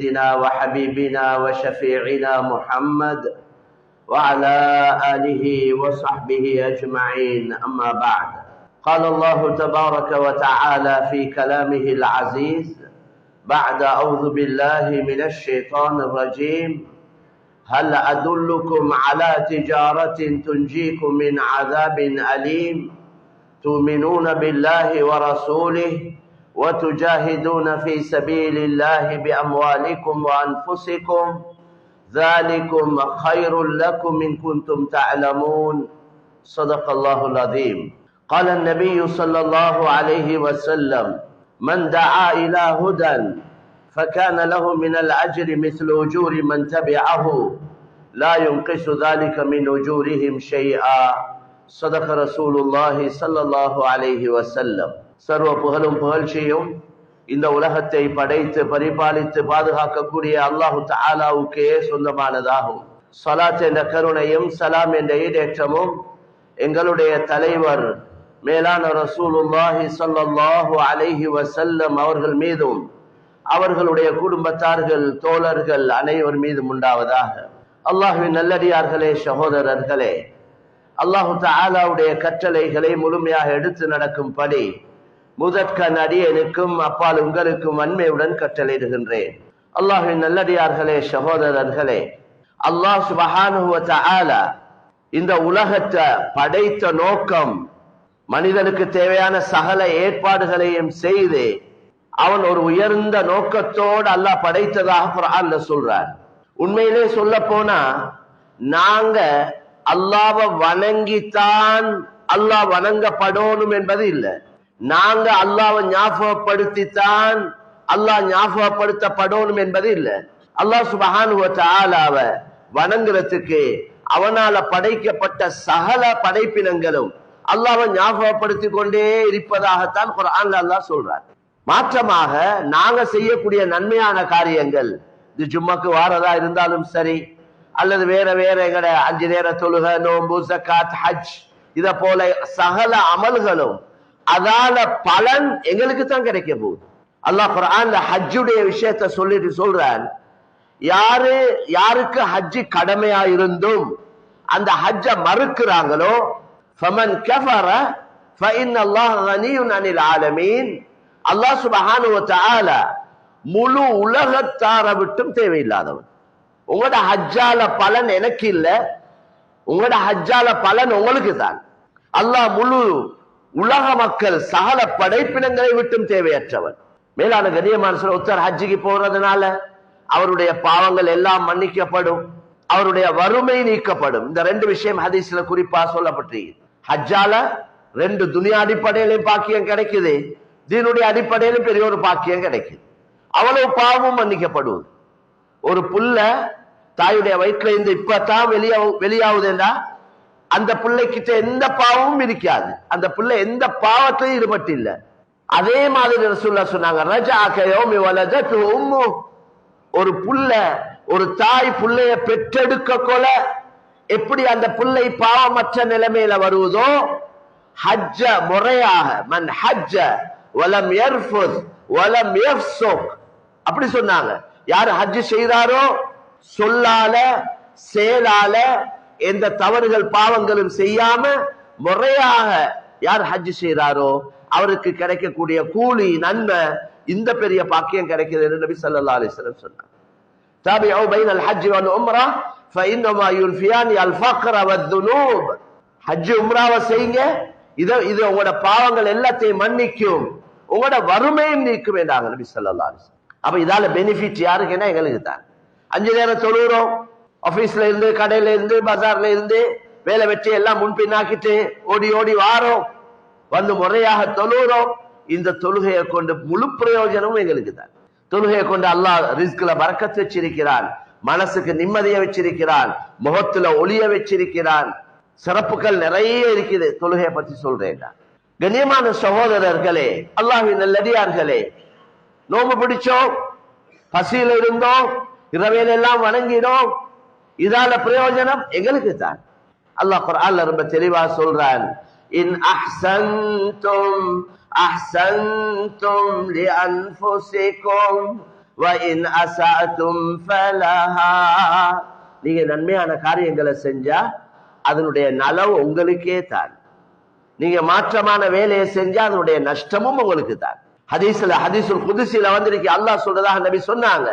سيدنا وحبيبنا وشفيعنا محمد وعلى آله وصحبه أجمعين، أما بعد. قال الله تبارك وتعالى في كلامه العزيز بعد أعوذ بالله من الشيطان الرجيم: هل أدلكم على تجارة تنجيكم من عذاب أليم تؤمنون بالله ورسوله وتجاهدون في سبيل الله بأموالكم وأنفسكم ذلكم خير لكم إن كنتم تعلمون. صدق الله العظيم. قال النبي صلى الله عليه وسلم: من دعا إلى هدى فكان له من الأجر مثل أجور من تبعه لا ينقص ذلك من أجورهم شيئا. صدق رسول الله صلى الله عليه وسلم. சர்வ புகழும் புகழ்ச்சியும் இந்த உலகத்தை படைத்து பரிபாலித்து பாதுகாக்கக்கூடிய அல்லாஹு தஆலாவுக்கே சொந்தமானதாகும். ஸலாத் என்ற கருணையும் சலாம் என்ற ஈடேற்றமும் எங்களுடைய தலைவர் மேலான ரசூலுல்லாஹி ஸல்லல்லாஹு அலைஹி வஸல்லம் அவர்கள் மீதும் அவர்களுடைய குடும்பத்தார்கள் தோழர்கள் அனைவர் மீதும் உண்டாவதாக. அல்லாஹ்வின் நல்லடியார்களே, சகோதரர்களே, அல்லாஹு தஆலாவுடைய கட்டளைகளை முழுமையாக எடுத்து நடக்கும்படி முதற்கண் அடியேனுக்கும் அப்பால் உங்களுக்கும் வன்மையுடன் கட்டளையிடுகின்றேன். அல்லாஹ்வின் நல்லடியார்களே, சகோதரர்களே, அல்லாஹ் சுப்ஹானஹு வ தஆலா இந்த உலகத்தை படைத்த நோக்கம் மனிதனுக்கு தேவையான சகல ஏற்பாடுகளையும் செய்து அவன் ஒரு உயர்ந்த நோக்கத்தோடு அல்லாஹ் படைத்ததாக குர்ஆன்ல சொல்றார். உண்மையிலே சொல்ல போனா நாங்க அல்லாஹ்வை வணங்கித்தான் அல்லாஹ் வணங்கப்படணும் என்பது இல்லை. நாங்க அல்லாஹ்வை ஞாபகப்படுத்தித்தான் அல்லாஹ் ஞாபகப்படுத்தப்படணும் என்பது இல்லை. அல்லாஹ் சுப்ஹானஹு வ தஆலாவை வணங்குறதுக்கு அவனால படைக்கப்பட்ட சகல படைப்பினங்களும் அல்லாஹ்வை ஞாபகப்படுத்தி கொண்டே இருப்பதாகத்தான் குர்ஆன்ல அல்லாஹ் சொல்றார். மாற்றமாக நாங்க செய்யக்கூடிய நன்மையான காரியங்கள், இது ஜும்மாக்கு வாரதா இருந்தாலும் சரி, அல்லது வேற வேற எங்கட 5 நேர தொழுக, நோன்பு, ஜகாத், ஹஜ், இத போல சகல அமல்களும் அதால பலன் எங்களுக்கு தான் கிடைக்க போகுது. அல்லாஹ் குர்ஆன்ல ஹஜ்ஜுடைய விஷயத்தை சொல்லிட்டு சொல்றான், யாருக்கு ஹஜ்ஜி கடமையா இருந்தும் அந்த ஹஜ்ஜ மறுக்கிறாங்களோ ஃபமன் கஃபர ஃபஇன்னல்லாஹ கனியுன் அனில் ஆலமீன். அல்லாஹ் சுப்ஹானஹு வ தஆலா முழு உலகத்தாரை விட்டும் தேவையில்லாதவன். உங்களோட ஹஜ்ஜால பலன் எனக்கு இல்ல, உங்களோட ஹஜ்ஜால பலன் உங்களுக்கு தான். அல்லாஹ் முழு உலக மக்கள் சகல படைப்பினங்களை விட்டும் தேவையற்றவன். மேலான கண்ணியமான சொல்ல, ஒருத்தர் ஹஜ்ஜிக்கு போறதுனால அவருடைய பாவங்கள் எல்லாம் மன்னிக்கப்படும், அவருடைய வறுமை நீக்கப்படும். இந்த 2 விஷயம் ஹதீஸ்ல குறிப்பா சொல்லப்பட்டிருக்கு. ஹஜ்ஜால 2 துனியா அடிப்படையிலும் பாக்கியம் கிடைக்குது, தீனுடைய அடிப்படையிலும் பெரிய ஒரு பாக்கியம் கிடைக்குது. அவ்வளவு பாவமும் மன்னிக்கப்படுவது. ஒரு புள்ள தாயுடைய வயிற்றுல இருந்து இப்பதான் வெளியாகுதுன்னா அந்த பிள்ளைகிட்ட எந்த பாவமும் இருக்காது, அந்த பிள்ளை எந்த பாவத்திலையும் ஈடுபட்டு இல்லை. அதே மாதிரி ரசூலுல்லாஹ் சொன்னாங்க, ரஜஅக யௌமி வலதத்து உம்மு. ஒரு புள்ள, ஒரு தாய் புள்ளைய பெற்றெடுக்க கொல எப்படி அந்த பிள்ளை பாவமற்ற நிலைமையில வருவதோ, ஹஜ்ஜ முறையாக மன் ஹஜ்ஜ வலம் யர்ஃபுத் வலம் யஃப்ஸுக், அப்படி சொன்னாங்க. யார் ஹஜ் செய்தாரோ சொல்லால செயலால எந்த தவறுகள் பாவங்களும் செய்யாம முறையாக யார் ஹஜ் செய்றாரோ அவருக்கு கிடைக்கக்கூடிய கூலி நன்மை, இந்த பெரிய பாக்கியம் கிடைக்கிறது என்று நபி ஸல்லல்லாஹு அலைஹி வஸல்லம் சொன்னார். தாபிஉ பைனல் ஹஜ் வல் உம்ரா ஃபஇன்னமா யுல்ஃபியானி அல் ஃபக்ர வத்-துனூப். ஹஜ் உம்ராவை செய்யுங்க, இது உங்களோட பாவங்கள் எல்லாத்தையும் மன்னிக்கும், உங்களோட வறுமையும் நீக்கும் என்றாங்க நபி ஸல்லல்லாஹு அலைஹி வஸல்லம். அப்ப இதால பெனிஃபிட் யாருக்குன்னா எங்களுக்கு தான். 5 நேரம் தொழுகிறோம், ஆபீஸ்ல இருந்து, கடையில இருந்து, பஜார்ல இருந்து, வேலை வெற்றி எல்லாம் முன்பின்னாக்கிட்டு ஓடி ஓடி வாரோம், வந்து முறையாக தொழுகிறோம். இந்த தொழுகையை கொண்டு முழு பிரயோஜனமும் எங்களுக்கு தான். தொழுகையை கொண்டு அல்லாஹ் ரிஸ்க்ல பரக்கத் வச்சிருக்கிறான், மனசுக்கு நிம்மதியை வச்சிருக்கிறான், முகத்துல ஒளிய வச்சிருக்கிறான், சிறப்புகள் நிறைய இருக்குது. தொழுகையை பற்றி சொல்றேன். கண்ணியமான சகோதரர்களே, அல்லாஹ்வின் நல்லடியார்களே, நோம்பு பிடிச்சோம், பசியில இருந்தோம், இரவையில எல்லாம் வணங்கினோம், இதால பிரயோஜனம் எங்களுக்கு தான். அல்லாஹ் குர்ஆன்ல ரொம்ப தெளிவா சொல்றான், இன் அஹ்சன்தும் அஹ்சன்தும் லிஅன்ஃபுசிக்கும் وَإِنْ أَسَأْتُمْ فَلَهَا. நீங்க நன்மையான காரியங்களை செஞ்சா அதனுடைய நலவு உங்களுக்கே தான். நீங்க மாற்றமான வேலையை செஞ்சா அதனுடைய நஷ்டமும் உங்களுக்கு தான். ஹதீஸுல் குதுஸில வந்திருக்கு, அல்லாஹ் சொல்றதாக நபி சொன்னாங்க,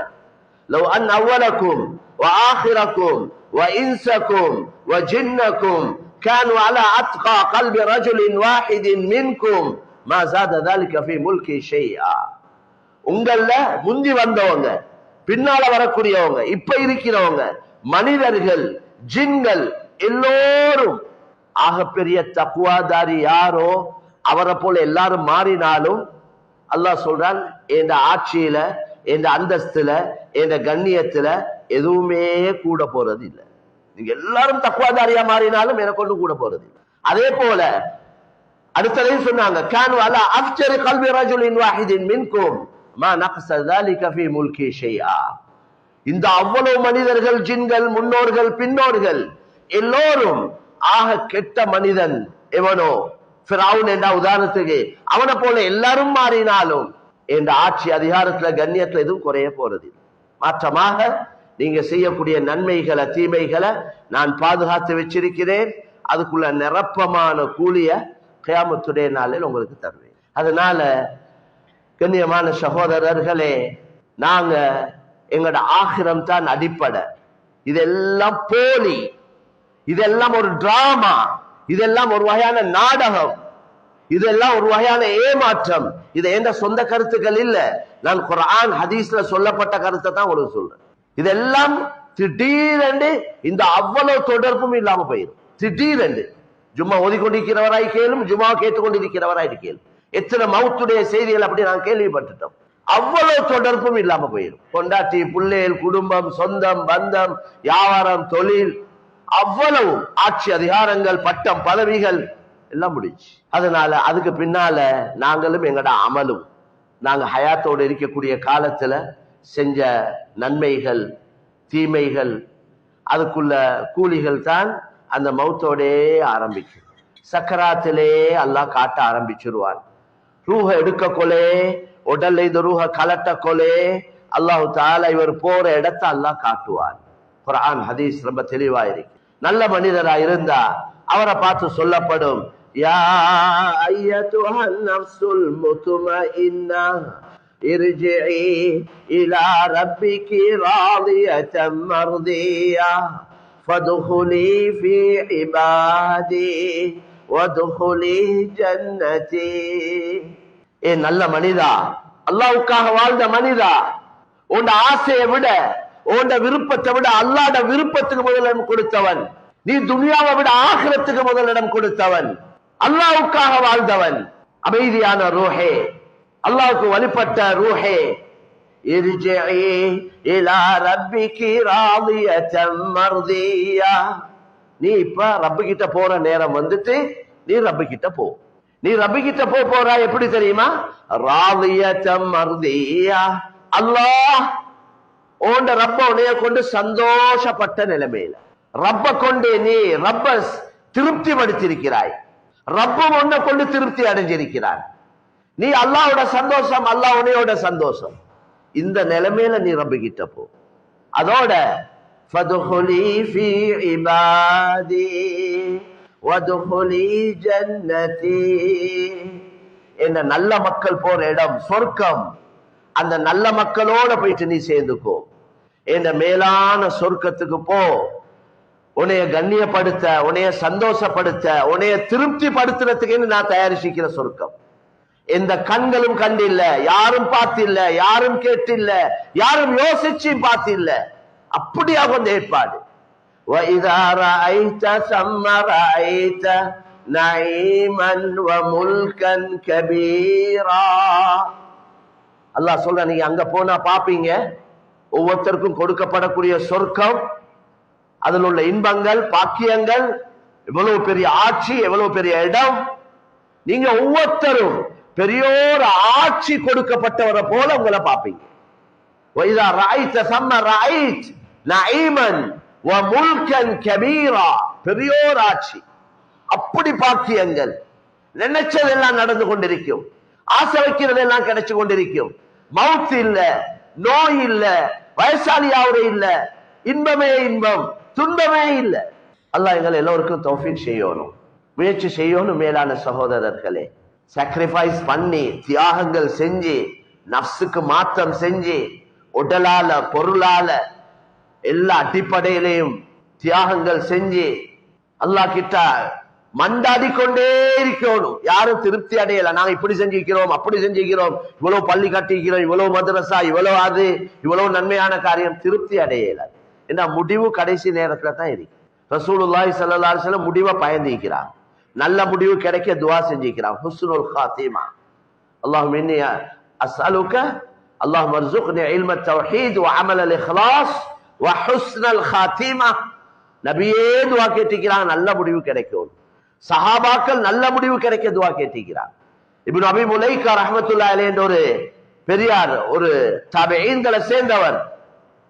لو أن أولكم وآخركم وإنسكم وجنكم كانوا على أتقى قلب رجل واحد منكم ما زاد ذلك في ملكي شيئا. உங்கள முந்தி வந்தவங்க, பின்னால வரக்கூடியவங்க, இப்ப இருக்கிறவங்க, மனிதர்கள், ஜின்கள் எல்லோரும் ஆகப்பெரிய தக்வாதாரி யாரோ அவரை போல எல்லாரும் மாறினாலும் அல்லாஹ் சொல்றான், என்ற ஆட்சியில, என்ற அந்தஸ்துல, என்ற கண்ணியத்துல எதுவுமே கூட போறது இல்லை. நீங்க எல்லாரும் தக்வாதாரியா மாறினாலும் எனக்கு ஒண்ணு கூட போறது இல்லை. அதே போல அடுத்ததையும் சொன்னாங்க, கானு அலா அஃப்ஜரி கல்பி ரஜுலின் வாஹிதின் மின்கும் மா நக்ஸ ذلك في ملكي شيئا. இந்த அவ்வளவு மனிதர்கள், ஜின்கள், முன்னோர்கள், பின்னோர்கள் எல்லோரும் ஆக கெட்ட மனிதன் எவனோ, ஃபிரௌன் என்ற உதாரணத்துக்கு, அவனை போல எல்லாரும் மாறினாலும் என்ற ஆட்சி அதிகாரத்துல கண்ணியத்துல எதுவும் குறைய போறது. மாற்றமாக நீங்க செய்யக்கூடிய நன்மைகளை, தீமைகளை நான் பாதுகாத்து வச்சிருக்கிறேன். அதுக்குள்ள நிரப்பமான கூலிய கியாமத்துடைய நாளில் உங்களுக்கு தருவேன். அதனால கண்ணியமான சகோதரர்களே, நாங்க எங்களோட ஆகிரம் தான் அடிப்படை. இதெல்லாம் போலி, இதெல்லாம் ஒரு டிராமா, இதெல்லாம் ஒரு வகையான நாடகம், இதெல்லாம் ஒரு வகையான ஏமாற்றம். இது என்ற சொந்த கருத்துக்கள் இல்ல, நான் குர்ஆன் ஹதீஸ்ல சொல்லப்பட்ட கருத்தை தான் ஒரு சொல்றேன். இதெல்லாம் திடீரென்று இந்த அவ்வளவு தொடர்பும் இல்லாம போயிடும். திடீரென்று ஜும்மா ஓதிக்கொண்டிருக்கிறவராய் கேளும், ஜும்மா கேட்டுக்கொண்டிருக்கிறவராய் கேளும். எத்தனை மவுத்துடைய செய்திகள் அப்படி நான் கேள்விப்பட்டுட்டோம். அவ்வளவு தொடர்பும் இல்லாம போயிடும். கொண்டாட்டி, பிள்ளைகள், குடும்பம், சொந்தம், பந்தம், வியாபாரம், தொழில், அவ்வளவு ஆட்சி அதிகாரங்கள், பட்டம், பதவிகள் எல்லாம் முடிச்சு. அதனால அதுக்கு பின்னால நாங்களும் எங்கட அமலும், நாங்க ஹயாத்தோடு இருக்கக்கூடிய காலத்துல செஞ்ச நன்மைகள், தீமைகள், அதுக்குள்ள கூலிகள் தான் அந்த மௌத்தோடே ஆரம்பிக்கும். சக்கராத்திலே அல்லாஹ் காட்ட ஆரம்பிச்சிருவான். ரூஹ எடுக்க கொலே, உடல்ல இந்த ரூஹ கலட்ட கொலே அல்லாஹு தஆலா இவர் போற இடத்தை அல்லாஹ் காட்டுவான். குர்ஆன் ஹதீஸ் ரொம்ப தெளிவா இருக்கு. நல்ல மனிதரா இருந்தா அவரை பார்த்து சொல்லப்படும், யா அய்யதுஹன் நஃப்ஸுல் முத்மஇன்னா இர்ஜிஇ இலா ரப்பிகி ராதியத்தம் மர்தியா ஃபதுகுலி ஃபீ இபாதி வதுகுலி ஜன்னதி. ஏ நல்ல மனிதா, அல்லாஹ்வுக்காக வாழ்ந்த மனிதா, உன் ஆசையை விட, உன் விருப்பத்தை விட அல்லாஹ்ட விருப்பத்துக்கு முதலிடம் கொடுத்தவன், நீ துனியாவை விட ஆகிரத்துக்கு முதலிடம் கொடுத்தவன், அல்லாஹ்வுக்காக வாழ்ந்தவன், அமைதியான ரூஹே, அல்லாஹ்வுக்கு வழிபட்ட ரூஹே, இர்ஜிஇ இலா ரப்பிகி ராதியத்தம் மர்தியா. நீ இப்ப ரப்பு கிட்ட போற நேரம் வந்துட்டு, நீ ரப்பு கிட்ட போ. நீ ரப்பு கிட்ட போறா எப்படி தெரியுமா? ராதியத்தம் மர்தியா, அல்லாஹ் உன் ரப்ப உன்னைய கொண்டு சந்தோஷப்பட்ட நிலைமையில, ரப்ப கொண்டு நீ ரப்ப திருப்தி படுத்திருக்கிறாய், ரப்ப உன்னை கொண்டு திருப்தி அடைஞ்சிருக்கிறாய். நீ அல்லாஹ்வோட சந்தோஷம், அல்லாஹ் உன்னையோட சந்தோஷம். இந்த நிலைமையில நீ ரப்ப கிட்ட போ. அதோட ஃபதுகுலி ஃபீ இபாதி வதுகுலி ஜன்னதி. என்ன நல்ல மக்கள் போற இடம் சொர்க்கம். அந்த நல்ல மக்களோட போயிட்டு நீ சேர்ந்துக்கோ. என்ன மேலான சொர்க்கத்துக்கு போ. உன்னைய கண்ணியப்படுத்த, உன்னைய சந்தோஷப்படுத்த, உன்னைய திருப்தி படுத்துறதுக்கு நான் தயாரிச்சிக்கிற சொர்க்கம். எந்த கண்களும் கண்டில்ல, யாரும் பார்த்தில்ல, யாரும் கேட்டில்ல, யாரும் யோசிச்சு பார்த்தில்ல. அப்படியா கொஞ்சம் ஏற்பாடு. وَإِذَا رَأَيْتَ ثَمَّ رَأَيْتَ نَعِيمًا وَمُلْكًا كَبِيرًا. அல்லாஹ் சொல்ற, நீங்க அங்க போனா பாப்பீங்க ஒவ்வொருத்தருக்கும் கொடுக்கப்படக்கூடிய சொர்க்கம், அதில் உள்ள இன்பங்கள், பாக்கியங்கள், எவ்வளவு பெரிய ஆட்சி, எவ்வளவு பெரிய இடம். நீங்க ஒவ்வொருத்தரும் பெரியோர் ஆட்சி கொடுக்கப்பட்டவரை போல உங்களை பாப்பீங்க. وَإِذَا رَأَيْتَ ثَمَّ رَأَيْتَ نَعِيمًا وَمُلْكًا كَبِيرًا. பெரியோர் ஆட்சி, அப்படி பாக்கியங்கள், நினைச்சதெல்லாம் நடந்து கொண்டிருக்கும், ஆசை வைக்கிறதெல்லாம் கிடைச்சு கொண்டிருக்கும். மவுத் இல்ல, நோய் இல்ல, வயசாலியாவுடைய இல்ல, இன்பமே இன்பம், துன்பமே இல்ல. அல்லாஹ் எங்கள் எல்லோருக்கும் தௌஃபீக் செய்யணும், முயற்சி செய்யணும். மேலான சகோதரர்களே, சாக்ரிஃபைஸ் பண்ணி தியாகங்கள் செஞ்சு நஃப்ஸுக்கு மாற்றம் செஞ்சு உடலால பொருளால எல்லா அடிப்படையிலையும் தியாகங்கள் செஞ்சு அல்லாஹ் கிட்ட மண்டாடி கொண்டே இருக்கணும். யாரும் திருப்தி அடையல. நாங்க இப்படி செஞ்சிருக்கிறோம், அப்படி செஞ்சிருக்கிறோம், இவ்வளவு பள்ளி கட்டிக்கிறோம், இவ்வளவு மதரசா, இவ்வளவு அது, இவ்வளவு நன்மையான காரியம், திருப்தி அடையல. ஏன்னா முடிவு கடைசி நேரத்துல தான் இருக்கு. ரசூலுல்லாஹி ஸல்லல்லாஹு அலைஹி வஸல்லம் முடிவை பயந்திக்கிறாங்க. நல்ல முடிவு கிடைக்க துஆ செஞ்சிக்கிறாங்க. ஹுஸ்னுல் காத்திமா. அல்லாஹும்ம இன்னி அஸ்அலுக அல்லாஹும்ம அர்ஸுக்னி இல்ம தௌஹீத் வ அமல் இக்லாஸ் வ ஹுஸ்னுல் காத்திமா. நபியே துஆ கேட்டிக்கிறாங்க, நல்ல முடிவு கிடைக்கும். சஹாபாக்கள் நல்ல முடிவு கிடைக்க துஆ கேட்டிக்கிறாங்க. இப்னு அபி முலைகா ரஹ்மத்துல்லாஹி அலைஹி என்ற ஒரு பெரியார், ஒரு தாபிஈன்களை சேர்ந்தவர்,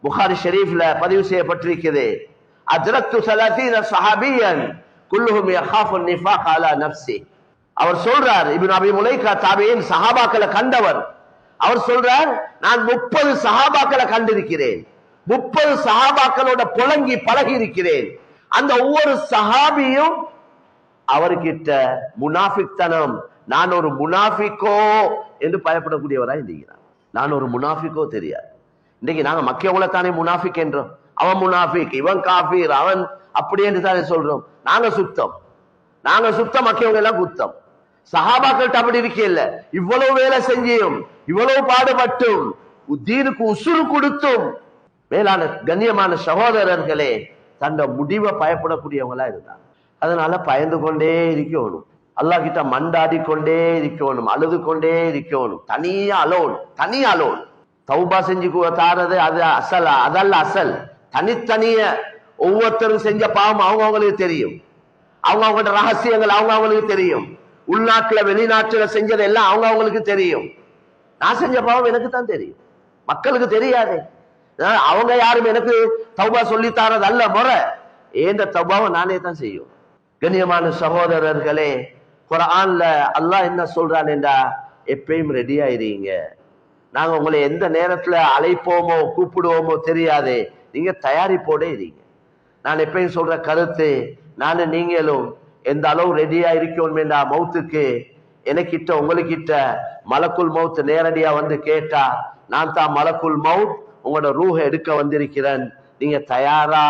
புகாரி ஷரீஃப்ல பதிவு செய்யப்பட்டிருக்கிறது. அத்ரக்து 30 சஹாபியன் குல்லுஹும் யகாஃபு நிஃபாக் அலா நஃப்ஸி. அவர் சொல்றார், இப்னு அபி முலைகா தாபிஈன் சஹாபாக்களை கண்டவர். அவர் சொல்றார், நான் 30 சஹாபாக்களை கண்டிருக்கிறேன், 30 சஹாபாக்களோட புலங்கி பழகி இருக்கிறேன். அந்த ஒவ்வொரு சஹாபியும் அவர்கிட்ட முனாஃபிக்தனம், நான் ஒரு முனாஃபிக்கோ என்று பயப்படக்கூடியவராய் இருக்கிறார். நான் ஒரு முனாஃபிக்கோ தெரியாது. இன்னைக்கு நாங்க மக்கியவங்களை தானே முனாஃபிக் என்றோம். அவன் முனாஃபிக், இவன் காஃபீர், அவன் அப்படி என்று தானே சொல்றோம். நாங்க சுத்தம், மக்கியவங்க எல்லாம் குத்தம். சஹாபாக்கள்கிட்ட அப்படி இருக்கல. இவ்வளவு வேலை செஞ்சியும், இவ்வளவு பாடுபட்டும், தீனுக்கு உசுறு கொடுத்தும், மேலான கண்ணியமான சகோதரர்களே, தந்த முடிவை பயப்படக்கூடியவங்களா இருந்தாங்க. அதனால பயந்து கொண்டே இருக்கணும், அல்லாஹ் கிட்ட மண்டாடி கொண்டே இருக்கணும், அழுது கொண்டே இருக்கணும். தனியா அலோன் தௌபா செஞ்சு தாரது அது அசல், அதல்ல அசல். தனித்தனிய ஒவ்வொருத்தரும் செஞ்ச பாவம் அவங்களுக்கு தெரியும், அவங்களோட ரகசியங்கள் அவங்களுக்கு தெரியும். உள்நாட்டுல வெளிநாட்டுல செஞ்சது எல்லாம் அவங்களுக்கு தெரியும். நான் செஞ்ச பாவம் எனக்கு தான் தெரியும், மக்களுக்கு தெரியாது. அவங்க யாரும் எனக்கு தௌபா சொல்லி தாரது அல்ல முறை. ஏந்த தௌபாவை நானே தான் செய்யும். கண்ணியமான சகோதரர்களே, குர்ஆன்ல அல்லாஹ் என்ன சொல்றான் என்றா, எப்பயும் ரெடியா இருங்க. நாங்க உங்களை எந்த நேரத்துல அழைப்போமோ கூப்பிடுவோமோ தெரியாது, நீங்க தயாரிப்போட இருங்க. நான் எப்பயும் சொல்ற கருத்து, நானும் நீங்களும் எந்த அளவு ரெடியா இருக்கணும் என்றா, மௌத்துக்கு எனக்கிட்ட உங்களுக்கிட்ட மலக்குல் மௌத் நேரடியா வந்து கேட்டா, நான் தான் மலக்குல் மௌத், உங்களோட ரூஹ எடுக்க வந்திருக்கிறேன், நீங்க தயாரா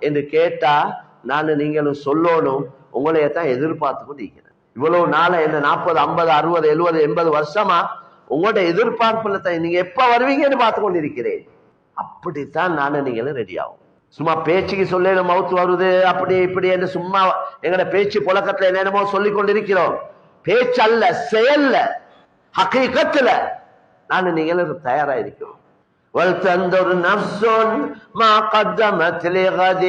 என்று கேட்டா, நானும் நீங்களும் சொல்லணும், உங்களைய தான் எதிர்பார்த்து கொண்டு இருக்கிறேன். இவ்வளவு நாள என்ன 40, 50, 60, 70, 80 வருஷமா உங்களோட எதிர்பார்ப்புல தான் நீங்க எப்ப வருவீங்கன்னு பார்த்து கொண்டு இருக்கிறேன். அப்படித்தான் நானும் நீங்களும் ரெடி ஆகும். சும்மா பேச்சுக்கு சொல்ல மவுத்து வருது அப்படி இப்படி என்று சும்மா எங்கட பேச்சு புழக்கத்துல என்னென்னமோ சொல்லிக் கொண்டிருக்கிறோம். பேச்சு அல்ல, செயல்ல, ஹகீகத்துல நானும் நீங்களும் தயாரா இருக்கிறோம். وَلْتَنْظُرْ نَفْسٌ مَا قَدَّمَتْ لِغَدٍ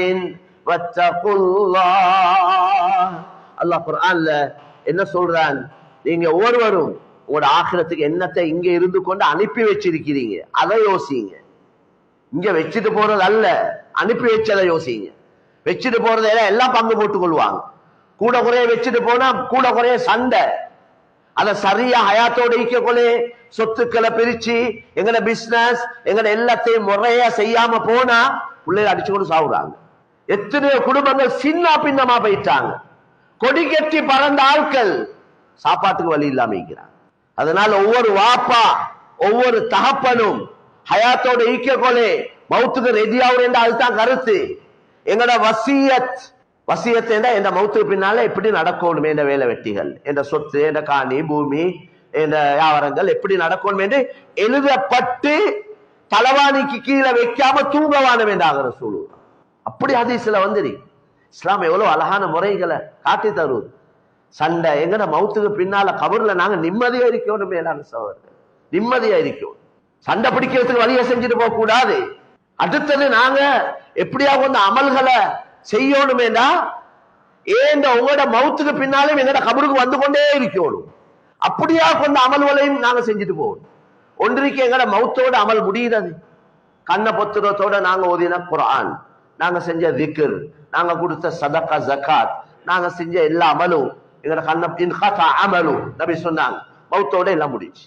وَاتَّقُوا اللَّهَ. அல்லாஹ் குர்ஆன்ல என்ன சொல்றான், நீங்க ஒவ்வொருவரும் உங்களோட ஆখিরাத்துக்கு என்னத்தை இங்க இருந்து கொண்டு அனுப்பி வச்சிருக்கிறீங்க, அதை யோசிங்க. இங்க வச்சுட்டு போறது அல்ல, அனுப்பி வச்சதை யோசிங்க. வச்சுட்டு போறதை எல்லாம் பங்கு போட்டுக் கொள்வாங்க. கூட குறைய வச்சுட்டு போனா கூட குறைய சண்டை. அதை சரியா ஹயாத்தோட ஈக்கொள்ளே சொத்துக்களை பிரிச்சு எங்கட பிசினஸ் எங்கட எல்லாத்தையும் முறையா செய்யாம போனா பிள்ளைகள் அடிச்சு கொண்டு சாவுறாங்க. எத்தனையோ குடும்பங்கள் சின்ன பின்னமா போயிட்டாங்க. கொடி கட்டி பறந்த ஆட்கள் சாப்பாட்டுக்கு வழி இல்லாம இருக்கிறாங்க. அதனால ஒவ்வொரு வாப்பா ஒவ்வொரு தகப்பனும் ஹயாத்தோட ஈக்கொள்ளே மௌத்துக்கு ரெடி ஆகுறேன். அதுதான் கருத்து. எங்கட வசியத் என்ற மௌத்துக்கு பின்னால எப்படி நடக்கணும் என்ற வேலை வெட்டிகள், என்ற சொத்து, என்ற காணி பூமி, என்ற வியாபாரங்கள் எப்படி நடக்கணும் என்று எழுதப்பட்டு தலவாணிக்கு கீழே வைக்காம தூங்கவானம் என்றாகிற சூழல். அப்படி ஹதீஸ்ல வந்துரு. இஸ்லாம் எவ்வளவு அழகான முறைகளை காட்டி தருவது. சண்டை எங்கட மௌத்துக்கு பின்னால கபர்ல நாங்க நிம்மதியா இருக்கணும். மேலான சகோதரர்கள், நிம்மதியா இருக்கணும். சண்டை பிடிக்கிறதுக்கு வழியை செஞ்சுட்டு போக கூடாது. அடுத்தது நாங்க எப்படியா கொஞ்சம் அமல்களை செய்யணுமேடா, ஏன் உங்களோட மௌத்துக்கு பின்னாலும் எங்கட கபருக்கு வந்து கொண்டே இருக்கணும். அப்படியா கொஞ்சம் அமல்களையும் நாங்க செஞ்சுட்டு போகணும். ஒன்றைக்கு எங்கட மௌத்தோட அமல் முடிகிறது. கண்ண பொத்துறத்தோட நாங்க ஓதின குர்ஆன், நாங்க செஞ்ச திக்ர், நாங்க கொடுத்த சதகா ஜகாத், நாங்க செஞ்ச எல்லா அமலும் எங்கட கண்ண இன்கதா அமலு நபி சொன்னாங்க, மௌத்தோட எல்லாம் முடிச்சு.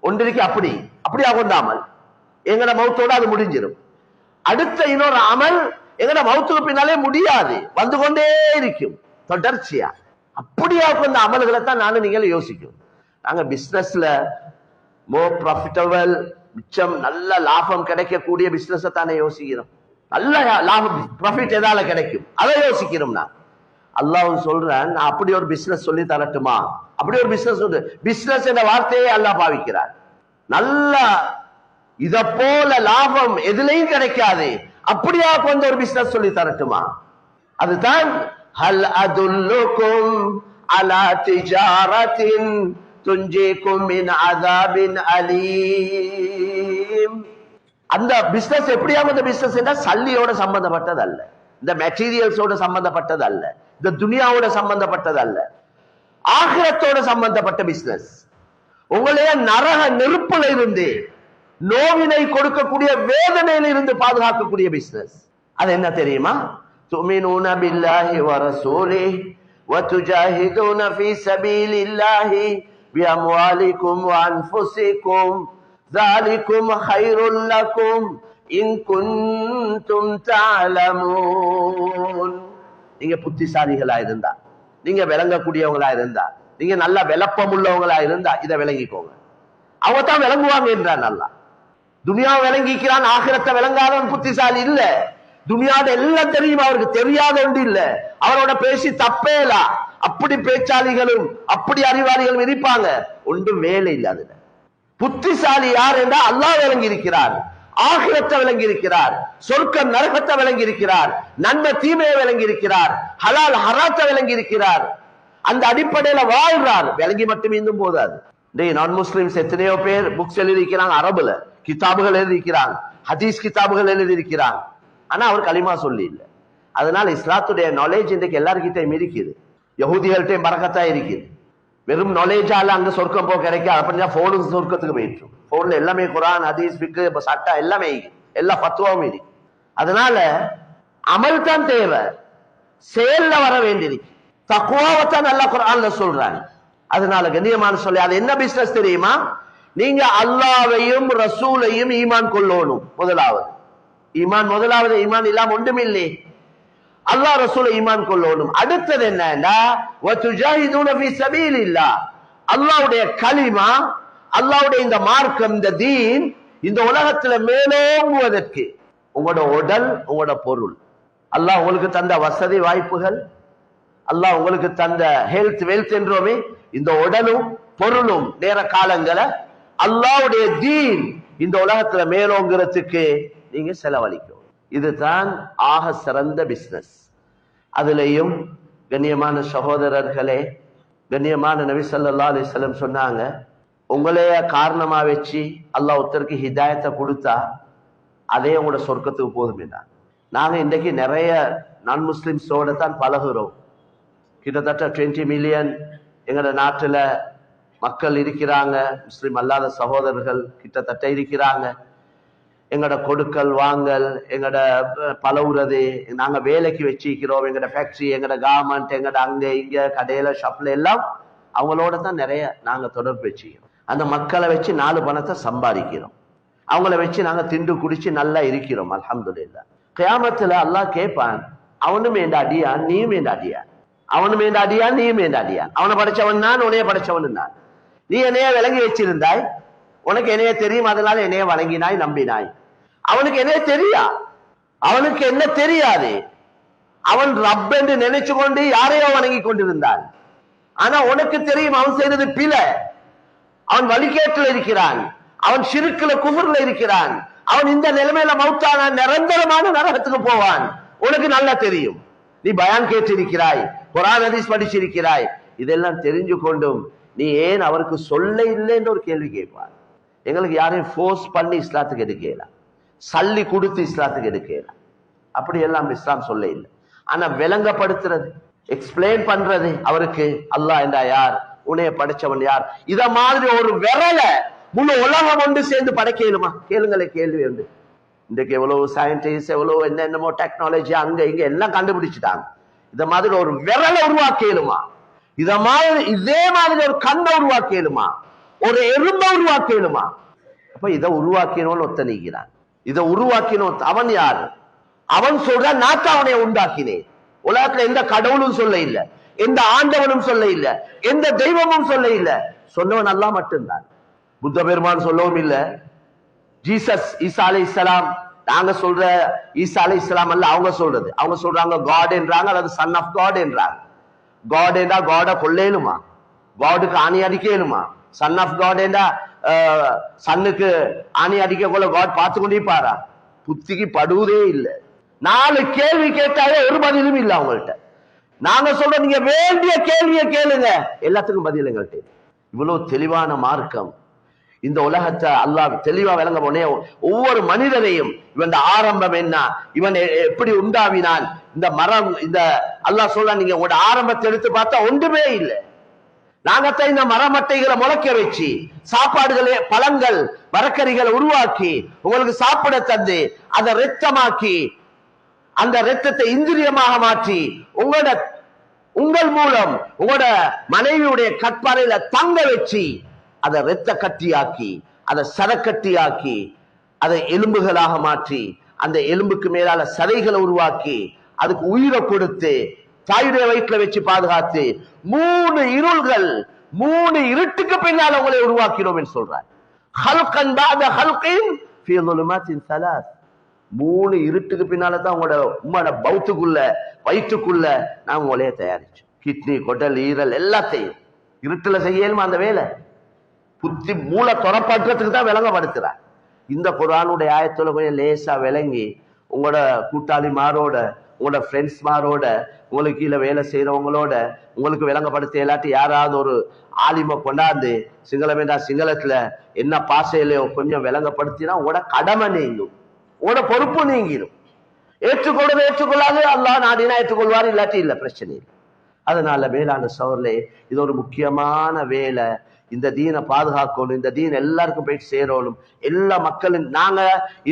ஒன்றைக்கு அப்படியா கொண்ட அமல். எங்கட மௌத்தோட அது முடிஞ்சிடும். அடுத்த இன்னொரு அமல் எங்கட மௌத்துக்கு பின்னாலே முடியாது, வந்து கொண்டே இருக்கும் தொடர்ச்சியா. அப்படியா இந்த அமல்களை தான் நானும் நீங்களும் யோசிக்கும். நாங்க பிசினஸ்ல மோர் ப்ராஃபிட்டபிள், மிச்சம் நல்ல லாபம் கிடைக்கக்கூடிய பிசினஸ் தானே யோசிக்கிறோம். நல்ல லாபம் ப்ராஃபிட் எதால கிடைக்கும் அதை யோசிக்கிறோம். நான் அல்லாஹ் சொல்றேன், நான் அப்படி ஒரு பிசினஸ் சொல்லி தரட்டுமா? அப்படி ஒரு பிசினஸ் உண்டு. பிசினஸ் என்ற வார்த்தையை அல்லாஹ் பாவிக்கிறார். நல்ல இத போல லாபம் எதுலையும் கிடைக்காது, அப்படியா கொஞ்சம் ஒரு பிசினஸ் சொல்லி தரட்டுமா? அதுதான் ஹல் அதுல்லுக்கும் அலா திஜாரத்தின் துன்ஜிக்கும் மின் அஸாபின் அலீம். அந்த பிசினஸ் எப்படியா அந்த பிசினஸ் என்றா சல்லியோட சம்பந்தப்பட்டது அல்ல, இந்த மெட்டீரியல்ஸோட சம்பந்தப்பட்டது அல்ல, இந்த துனியாவோட சம்பந்தப்பட்டது அல்ல, ஆகிரத்தோட சம்பந்தப்பட்ட பிசினஸ். உங்களைய நரக நெருப்புல இருந்து, நோவினை கொடுக்கக்கூடிய வேதனையில இருந்து பாதுகாக்கக்கூடிய பிசினஸ். அது என்ன தெரியுமா? துமினூன பில்லாஹி வ ரசூலிஹி வ துஜாஹிதூன ஃபீ ஸபீலில்லாஹி பிஅம்வாலிக்கும் வ அன்ஃபுஸிக்கும் ذَلِكُمْ خَيْرٌ لَكُمْ إِن كُنتُمْ تَعْلَمُونَ. நீங்க புத்திசாலிகளா இருந்தா, நீங்க விளங்கக்கூடியவங்களா இருந்தா, நீங்க நல்ல விளப்பம் உள்ளவங்களா இருந்தா இதை விளங்கிக்கோங்க. அவங்க தான் விளங்குவாங்க என்றான் நல்லா. துனியா விளங்கிக்கிறான், ஆகிரத்தை விளங்காதவன் புத்திசாலி இல்ல. துனியாவோட எல்லாம் தெரியும், அவருக்கு தெரியாத ஒன்று இல்ல. அவரோட பேசி தப்பேல. அப்படி பேச்சாளிகளும் அப்படி அறிவாளிகளும் இருப்பாங்க, ஒன்றும் வேலை இல்லை. அதுல புத்திசாலி யார் என்றால் அல்லாஹ் விளங்கி இருக்கிறார், ஆகிரத்தை விளங்கி இருக்கிறார், சொர்க்கம் நரகத்தை விளங்கி இருக்கிறார், நன்மை தீமையை விளங்கி இருக்கிறார், ஹலால் ஹராத்தை விளங்கி இருக்கிறார். அந்த அடிப்படையில வாழ்றார். விளங்கி மட்டும் இன்னும் போதாது. நான் முஸ்லிம்ஸ் எத்தனையோ பேர் புக்ஸ் எழுதிக்கிறாங்க, அரபுல கிதாபுகள் எழுதிக்கிறாங்க, ஹதீஸ் கிதாபுகள் எழுதியிருக்கிறாங்க. ஆனா அவர் களிமா சொல்லி இல்லை. அதனால இஸ்லாத்துடைய நாலேஜ் இன்றைக்கு எல்லாருக்கிட்டையும் இருக்குது, யஹூதிகள்கிட்டையும் பரக்கத்தா இருக்குது. வெறும் நாலேஜால அங்க சொர்க்கம் போக கிடைக்காது. அப்படின்னா போனுக்கு சொர்க்கத்துக்கு போயிட்டு, போன்ல எல்லாமே குரான் ஹதீஸ் ஃபிக்ஹ் சட்டா எல்லாமே எல்லா ஃபத்வாவும் இருக்கு. அதனால அமல் தான் தேவை, செயல்ல வர வேண்டியிருக்கு. தக்வாவத்தான் அல்லாஹ் குர்ஆன்ல சொல்றாங்க. அதனால கண்ணியமான சொல்லி, அது என்ன பிசினஸ் தெரியுமா? நீங்க அல்லாஹ்வையும் ரசூலையும் ஈமான் கொள்ளணும். முதலாவது ஈமான், முதலாவது ஈமான் இல்லாம ஒன்றுமில்லை. அல்லாஹ் ரசூலை ஈமான் கொள்ளணும். அடுத்தது என்னன்னா வதுஜாஹிதூன ஃபீ ஸபீலில்லாஹ். அல்லாஹ்வுடைய கலிமா, அல்லாஹ்வுடைய இந்த மார்க்கம், இந்த தீன் இந்த உலகத்துல மேலோங்குவதற்கு உங்களோட உடல், உங்களோட பொருள், அல்லாஹ் உங்களுக்கு தந்த வசதி வாய்ப்புகள், அல்லாஹ் உங்களுக்கு தந்த ஹெல்த் வெல்த் என்றோமே, இந்த உடலும் பொருளும் நேர காலங்களை அல்லாஹ்வுடைய தீன் இந்த உலகத்துல மேலோங்கிறதுக்கு நீங்க செலவழிக்கும். இதுதான் ஆக சிறந்த பிசினஸ். அதுலயும் கண்ணியமான சகோதரர்களே, கண்ணியமான நபி ஸல்லல்லாஹு அலைஹி வஸல்லம் சொன்னாங்க, உங்களைய காரணமா வச்சு அல்லாஹ் ஒருத்தருக்கு ஹிதாயத்தை கொடுத்தா அதே உங்களோட சொர்க்கத்துக்கு போதும் என்றான். நாங்க இன்றைக்கு நிறைய நான் முஸ்லிம்ஸோட தான் பழகுறோம். கிட்டத்தட்ட 20 மில்லியன் எங்களோட நாட்டுல மக்கள் இருக்கிறாங்க. முஸ்லிம் அல்லாத சகோதரர்கள் கிட்டத்தட்ட இருக்கிறாங்க. எங்கட கொடுக்கல் வாங்கல், எங்கட பழகுறது, நாங்க வேலைக்கு வச்சிருக்கிறோம், எங்கட ஃபேக்டரி, எங்கட கார்மெண்ட், எங்கட அங்க இங்க கடையில ஷாப்ல எல்லாம் அவங்களோட தான் நிறைய நாங்க தொடர்பு வச்சுக்கிறோம். அந்த மக்களை வச்சு 4 பணத்தை சம்பாதிக்கிறோம். அவங்கள வச்சு நாங்க திண்டு குடிச்சு நல்லா இருக்கிறோம். அல்ஹம்துலில்லாஹ். கியாமத்துல அல்லாஹ் கேட்பான், அவனும் என் அடியான், நீயும் என் அடியான், அவனும் என் அடியான், நீயும் என் அடியான். அவனை படைச்சவன் நான், உன்னைய படைச்சவன் நான். நீ என்னைய விளங்கி வச்சிருந்தாய், உனக்கு என்னைய தெரியும், அதனால என்னைய வழங்கினாய், நம்பினாய். அவனுக்கு என்ன தெரியா? அவனுக்கு என்ன தெரியாது? அவன் ரப் என்று நினைச்சு கொண்டு யாரையோ வணங்கி கொண்டிருந்தான். ஆனா உனக்கு தெரியும் அவன் செய்தது பிழை. அவன் வழிகேட்டில் இருக்கிறான், அவன் ஷிர்க்ல குஃப்ர்ல இருக்கிறான். அவன் இந்த நிலைமையில மௌத்தான நிரந்தரமான நரகத்துக்கு போவான். உனக்கு நல்லா தெரியும். நீ பயான் கேட்டிருக்கிறாய், குர்ஆன் ஹதீஸ் படிச்சிருக்கிறாய். இதெல்லாம் தெரிஞ்சு கொண்டும் நீ ஏன் அவருக்கு சொல்ல இல்லைன்னு ஒரு கேள்வி கேட்பார். எங்களுக்கு யாரையும் ஃபோர்ஸ் பண்ணி இஸ்லாத்துக்கு எடுக்கலாம், சல்லி கொடுத்து இஸ்லாத்துக்கு எடுக்கலாம், அப்படி எல்லாம் இஸ்லாம் சொல்ல இல்லை. ஆனா விளங்கப்படுத்துறது, எக்ஸ்பிளைன் பண்றது, அவருக்கு அல்லாஹ் என்றா யார், உன்னைய படைச்சவன் யார், இத மாதிரி ஒரு விரல முழு உலகம் ஒன்று சேர்ந்து படைக்கலுமா? கேளுங்களே கேள்வி உண்டு. இன்றைக்கு எவ்வளவு சயின்டிஸ்ட், எவ்வளவு என்னென்னமோ டெக்னாலஜி அங்க இங்க எல்லாம் கண்டுபிடிச்சிட்டாங்க. இத மாதிரி ஒரு விரலை உருவாக்கலுமா? இத மாதிரி இதே மாதிரி ஒரு கண்ணை உருவாக்கலுமா? ஒரு எறும்பை உருவாக்கலுமா? அப்ப அப்ப இதை உருவாக்கினோன்னு ஒத்த நீக்கிறான். இதை உருவாக்கினோன் அவன் யாரு? அவன் சொல்றான், நான் தான் அவனை உண்டாக்கினேன். உலகத்துல எந்த கடவுளும் சொல்ல இல்ல, எந்த ஆண்டவனும் சொல்ல இல்ல, எந்த தெய்வமும் சொல்ல இல்ல, சொன்னவன் அல்லாஹ் மட்டும்தான். புத்த பெருமான் சொல்லவும் இல்ல. ஜீசஸ் ஈசா அலைஹிஸ்ஸலாம், நாங்க சொல்ற ஈசா அலைஹிஸ்ஸலாம் அல்ல அவங்க சொல்றது. அவங்க சொல்றாங்க காட் என்றாங்க, அல்லது சன் ஆஃப் காட் என்றாங்க. காட் என்றா காட கொள்ளையிலுமா? காடுக்கு ஆணி அடிக்கலுமா? சன் ஆஃப் காட் என்றா சன்னுக்கு ஆணி அடிக்க கொள்ள காட் பார்த்து கொண்டே பாரா? புத்திக்கு படுவதே இல்லை. 4 கேள்வி கேட்டாலே ஒரு பதிலும் இல்லை அவங்கள்ட்ட. நாங்க சொல்றோம் நீங்க வேண்டிய கேள்வியை கேளுங்க, எல்லாத்துக்கும் பதில் எங்கள்கிட்ட. இவ்வளவு தெளிவான மார்க்கம். இந்த உலகத்தை அல்லாஹ் தெளிவா விளங்க போனே ஒவ்வொரு மனிதனையும் இவன் ஆரம்பம் என்ன, இவன் எப்படி உண்டாவினான், இந்த மரம், இந்த அல்லாஹ் சொல்றான் நீங்க உங்களோட ஆரம்பத்தை எடுத்து பார்த்தா ஒன்றுமே இல்லை. நாங்கத்தான் இந்த மரமட்டைகளை முளைக்க வச்சு சாப்பாடுகளே பழங்கள் மரக்கறிகளை உருவாக்கி உங்களுக்கு சாப்பிட தந்து அதை ரத்தமாக்கி அந்த ரத்தத்தை இந்திரியமாக மாற்றி உங்கள் மூலம் உங்களோட மனைவியுடைய கற்பாறையில தங்க வச்சு அதை ரத்த கட்டியாக்கி அதை சரக்கட்டியாக்கி அதை எலும்புகளாக மாற்றி அந்த எலும்புக்கு மேலால சதைகளை உருவாக்கி அதுக்கு உயிரை கொடுத்து தாயுடைய வயிற்றுல வச்சு பாதுகாத்து 3 இருள்கள் 3 இருட்டுக்கு பின்னால் உங்களை உருவாக்கினோம் என்று சொல்றார். 3 இருட்டுக்கு பின்னால்தான் உங்களோட உம்மோட பௌத்துக்குள்ள வயிற்றுக்குள்ள நான் உங்களையே தயாரிச்சோம். கிட்னி, கொடல், ஈரல் எல்லாத்தையும் இருட்டுல செய்யலுமா அந்த வேலை? புத்தி மூளை துறப்பாற்றத்துக்கு தான் விளங்கப்படுத்துறார். இந்த குர்ஆனுடைய ஆயத்துல கொஞ்சம் லேசா விளங்கி உங்களோட கூட்டாளி மாரோட, உங்களோட ஃப்ரெண்ட்ஸ் மாரோட, உங்களுக்கு கீழே வேலை செய்யறவங்களோட உங்களுக்கு விளங்கப்படுத்த இல்லாட்டி யாராவது ஒரு ஆலிமை கொண்டாந்து சிங்களம் என்றா சிங்களத்துல என்ன பாசையிலையோ கொஞ்சம் விளங்கப்படுத்தினா உங்களோட கடமை நீங்கும், உங்களோட பொறுப்பு நீங்கிடும். ஏற்றுக்கொள்வது ஏற்றுக்கொள்ளாது, அல்லாஹ் நாடினா ஏற்றுக்கொள்வார், இல்லாட்டி இல்லை, பிரச்சனை இல்லை. அதனால மேலான சோர்லே இது ஒரு முக்கியமான வேலை. இந்த தீனை பாதுகாக்கணும், இந்த தீன் எல்லாருக்கும் போயிட்டு சேரணும். எல்லா மக்களும் நாங்க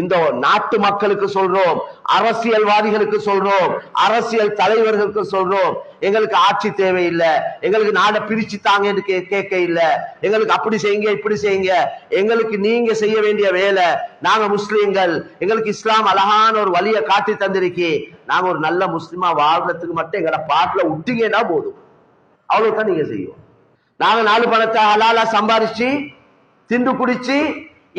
இந்த நாட்டு மக்களுக்கு சொல்றோம், அரசியல்வாதிகளுக்கு சொல்றோம், அரசியல் தலைவர்களுக்கு சொல்றோம், எங்களுக்கு ஆட்சி தேவையில்லை, எங்களுக்கு நாடை பிரிச்சு தாங்க என்று கேட்க இல்லை, எங்களுக்கு அப்படி செய்யுங்க இப்படி செய்யுங்க. எங்களுக்கு நீங்க செய்ய வேண்டிய வேலை, நாங்க முஸ்லீம்கள், எங்களுக்கு இஸ்லாம் அழகான ஒரு வழியை காட்டி தந்திருக்கி, நாங்க ஒரு நல்ல முஸ்லிமா வாழ்றதுக்கு மட்டும் எங்களை பாட்டுல விட்டீங்கன்னா போதும், அவ்வளவுதான் நீங்க செய்யும். நாங்க 4 பணத்தை ஹலாலா சம்பாதிச்சு திண்டு குடிச்சு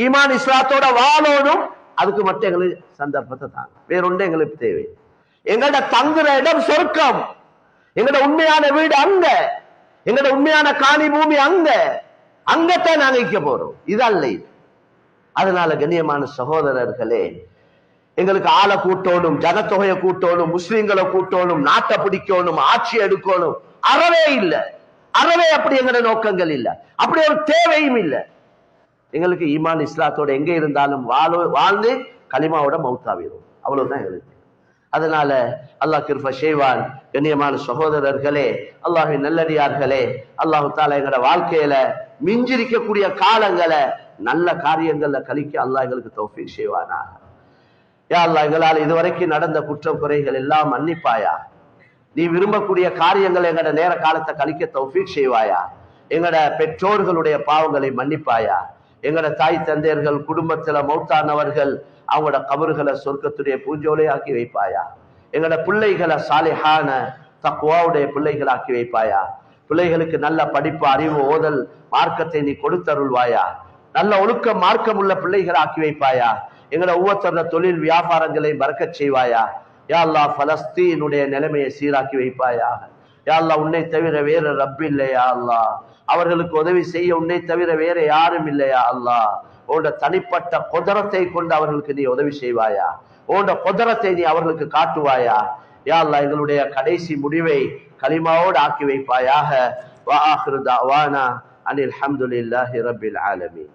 ஈமான் இஸ்லாத்தோட வாழணும், அதுக்கு மட்டும் எங்களுக்கு சந்தர்ப்பத்தை தாங்க, வேறொன்று எங்களுக்கு தேவை. எங்களோட தங்குற இடம் சொர்க்கம், எங்களோட உண்மையான வீடு அங்க, எங்களோட உண்மையான காணி பூமி அங்க, அங்கத்தான் நாங்க வைக்க போறோம், இதல்ல இது. அதனால கண்ணியமான சகோதரர்களே, எங்களுக்கு ஆளை கூட்டணும், ஜனத்தொகையை கூட்டணும், முஸ்லிம்களை கூட்டணும், நாட்டை பிடிக்கணும், ஆட்சி எடுக்கணும், அறவே இல்லை, அறவே அப்படி எங்களோட நோக்கங்கள் இல்லை, அப்படி ஒரு தேவையும் இல்லை. எங்களுக்கு ஈமான் இஸ்லாத்தோட எங்க இருந்தாலும் வாழ்ந்து கலிமாவோட மௌத்தாவிடும், அவ்வளவுதான் எங்களுக்கு. அதனால அல்லாஹ் கிருபை செய்வான். கண்ணியமான சகோதரர்களே, அல்லாஹ்வின் நல்லடியார்களே, அல்லாஹ் தஆலா எங்களோட வாழ்க்கையில மிஞ்சிருக்கக்கூடிய காலங்களை நல்ல காரியங்கள்ல கழிக்க அல்லாஹ் எங்களுக்கு தௌஃபீக் செய்வானாக. யா அல்லாஹ், எங்களால் இதுவரைக்கும் நடந்த குற்றம் குறைகள் எல்லாம் மன்னிப்பாயா. நீ விரும்பக்கூடிய காரியங்களை எங்களோட நேர காலத்தை கழிக்க தௌஃபீக் செய்வாயா. எங்களோட பெற்றோர்களுடைய பாவங்களை மன்னிப்பாயா. எங்களோட தாய் தந்தையர்கள், குடும்பத்துல மௌத்தானவர்கள், அவங்களோட கபறுகளை சொர்க்கத்துடைய பூஞ்சோலை ஆக்கி வைப்பாயா. எங்களோட பிள்ளைகளை சாலிஹான தக்வாவுடைய பிள்ளைகளாக்கி வைப்பாயா. பிள்ளைகளுக்கு நல்ல படிப்பு, அறிவு, ஓதல், மார்க்கத்தை நீ கொடுத்தருள்வாயா. நல்ல ஒழுக்க மார்க்கம் உள்ள பிள்ளைகளை ஆக்கி வைப்பாயா. எங்களோட ஒவ்வொருத்தர தொழில் வியாபாரங்களை பறக்கச் செய்வாயா. யா அல்லாஹ், பலஸ்தீனுடைய நிலைமையை சீராக்கி வைப்பாயாக. யா அல்லாஹ், உன்னை தவிர வேற ரப் இல்லையா அல்லாஹ், அவர்களுக்கு உதவி செய்ய உன்னை தவிர வேற யாரும் இல்லையா அல்லாஹ். உன்னோட தனிப்பட்ட குதரத்தை கொண்டு அவர்களுக்கு நீ உதவி செய்வாயா. உன்னோட குதரத்தை நீ அவர்களுக்கு காட்டுவாயா. யா அல்லாஹ், எங்களுடைய கடைசி முடிவை கலிமாவோடு ஆக்கி வைப்பாயாக. வ ஆகிரு தஅவானா அனில் ஹம்துலில்லாஹி ரப்பில் ஆலமீன்.